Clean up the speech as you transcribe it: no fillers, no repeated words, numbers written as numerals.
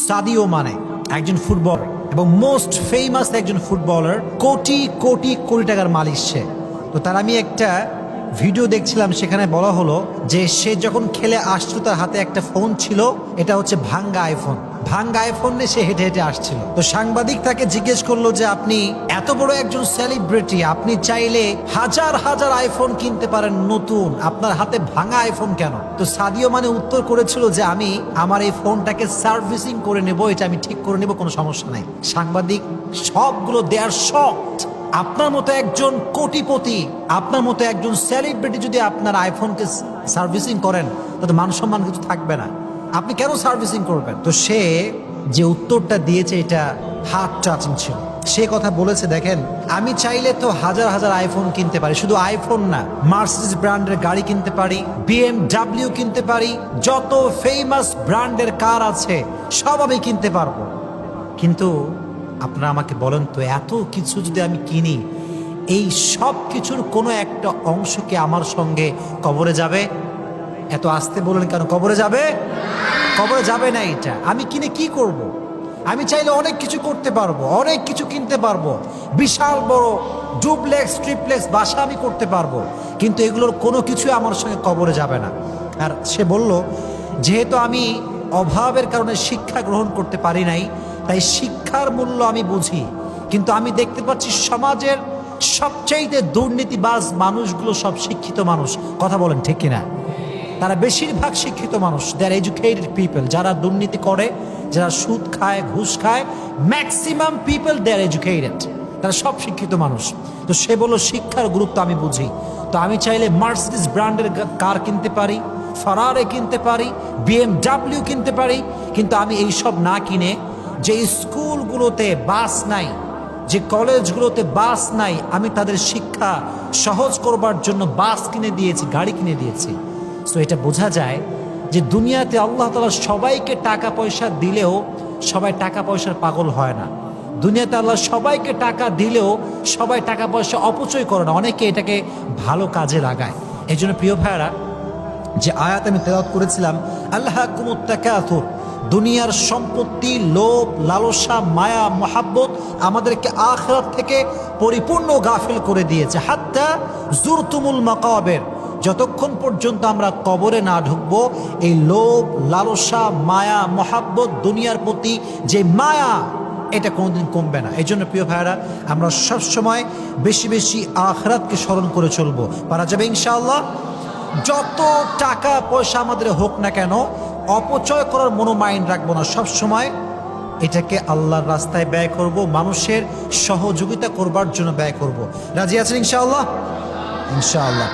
Sadio Mane একজন footballer এবং most famous একজন ফুটবলার, কোটি কোটি কোটি টাকার মালিক সে। তো তার আমি একটা ভিডিও দেখছিলাম, সেখানে বলা হলো যে সে যখন খেলে আসছিল তার হাতে একটা ফোন ছিল, এটা হচ্ছে ভাঙ্গা আইফোন। ভাঙ্গা আইফোন নিয়ে সে হেঁটে হেঁটে আসছিল। তো সাংবাদিক তাকে জিজ্ঞেস করলো যে আপনি এত বড় একজন সেলিব্রিটি, আপনি চাইলে হাজার হাজার আইফোন কিনতে পারেন নতুন, আপনার হাতে ভাঙা আইফোন কেন? তো সাদিও মানে উত্তর করেছিল যে আমি আমার এই ফোনটাকে সার্ভিসিং করে নেব, এটা আমি ঠিক করে নেব, কোনো সমস্যা নাই। সাংবাদিক সবগুলো দেয়ার শকড। আপনার মতো একজন কোটিপতি, আপনার মতো একজন সেলিব্রিটি যদি আপনার আইফোনকে সার্ভিসিং করেন, তাতে মান সম্মান কিছু থাকবে না। আপনি কেন সার্ভিসিং করবেন? তো সে যে উত্তরটা দিয়েছে এটা হার্ট টাচিং ছিল। সে কথা বলেছে, দেখেন আমি চাইলে তো হাজার হাজার আইফোন কিনতে পারি, শুধু আইফোন না, মার্সিডিজ ব্র্যান্ডের গাড়ি কিনতে পারি, BMW কিনতে পারি, যত ফেমাস ব্র্যান্ডের কার আছে সব আমি কিনতে পারবো। কিন্তু আপনারা আমাকে বলেন তো, এত কিছু যদি আমি কিনি, এই সব কিছুর কোনো একটা অংশ কি আমার সঙ্গে কবরে যাবে? এত আসতে বললেন কেন? কবরে যাবে? কবরে যাবে না। এটা আমি কিনে কি করব? আমি চাইলে অনেক কিছু করতে পারবো, অনেক কিছু কিনতে পারবো, বিশাল বড় ডুপ্লেক্স ট্রিপ্লেক্স বাসা আমি করতে পারবো, কিন্তু এগুলোর কোনো কিছুই আমার সঙ্গে কবরে যাবে না। আর সে বলল, যেহেতু আমি অভাবের কারণে শিক্ষা গ্রহণ করতে পারি নাই, তাই শিক্ষার মূল্য আমি বুঝি। কিন্তু আমি দেখতে পাচ্ছি সমাজের সবচাইতে দুর্নীতিবাজ মানুষগুলো সব শিক্ষিত মানুষ। কথা বলেন ঠিক কিনা? তারা বেশিরভাগ শিক্ষিত মানুষ, দে আর এডুকেটেড পিপল। যারা দুর্নীতি করে, যারা সুদ খায়, ঘুষ খায়, maximum people they are educated, তারা সব শিক্ষিত মানুষ। তো সে বলল শিক্ষার গুরুত্ব আমি বুঝি, তো আমি চাইলে মার্সিডিজ ব্র্যান্ডের কার কিনতে পারি, ফারারে কিনতে পারি, BMW কিনতে পারি, কিন্তু আমি এইসব না কিনে যে স্কুলগুলোতে বাস নাই, যে কলেজগুলোতে বাস নাই, আমি তাদের শিক্ষা সহজ করবার জন্য বাস কিনে দিয়েছি, গাড়ি কিনে দিয়েছি। সো এটা বোঝা যায় যে দুনিয়াতে আল্লাহ তাআলা সবাইকে টাকা পয়সা দিলেও সবাই টাকা পয়সার পাগল হয় না। দুনিয়াতে আল্লাহ সবাইকে টাকা দিলেও সবাই টাকা পয়সা অপচয় করে না, অনেকে এটাকে ভালো কাজে লাগায়। এই জন্য প্রিয় ভাইয়েরা, যে আয়াত আমি তেলাওয়াত করেছিলাম, আল্লাহকুমুত তাকাসুর, দুনিয়ার সম্পত্তি, লোভ, লালসা, মায়া, মহাব্বত আমাদেরকে আখিরাত থেকে পরিপূর্ণ গাফিল করে দিয়েছে। হাত্তা জুরতুমুল মাকাবির, যতক্ষণ পর্যন্ত আমরা কবরে না ঢুকবো, এই লোভ, লালসা, মায়া, মহাব্বত, দুনিয়ার প্রতি যে মায়া, এটা কোনোদিন কমবে না। এই জন্য প্রিয় ভাইয়েরা, আমরা সবসময় বেশি বেশি আখিরাতকে স্মরণ করে চলবো। পারা যাবে ইনশাআল্লাহ। যত টাকা পয়সা আমাদের হোক না কেন, অপচয় করার মনোমাইন্ড রাখবো না, সব সময় এটাকে আল্লাহর রাস্তায় ব্যয় করব, মানুষের সহযোগিতা করবার জন্য ব্যয় করব। রাজি আছেন ইনশাআল্লাহ? ইনশাআল্লাহ।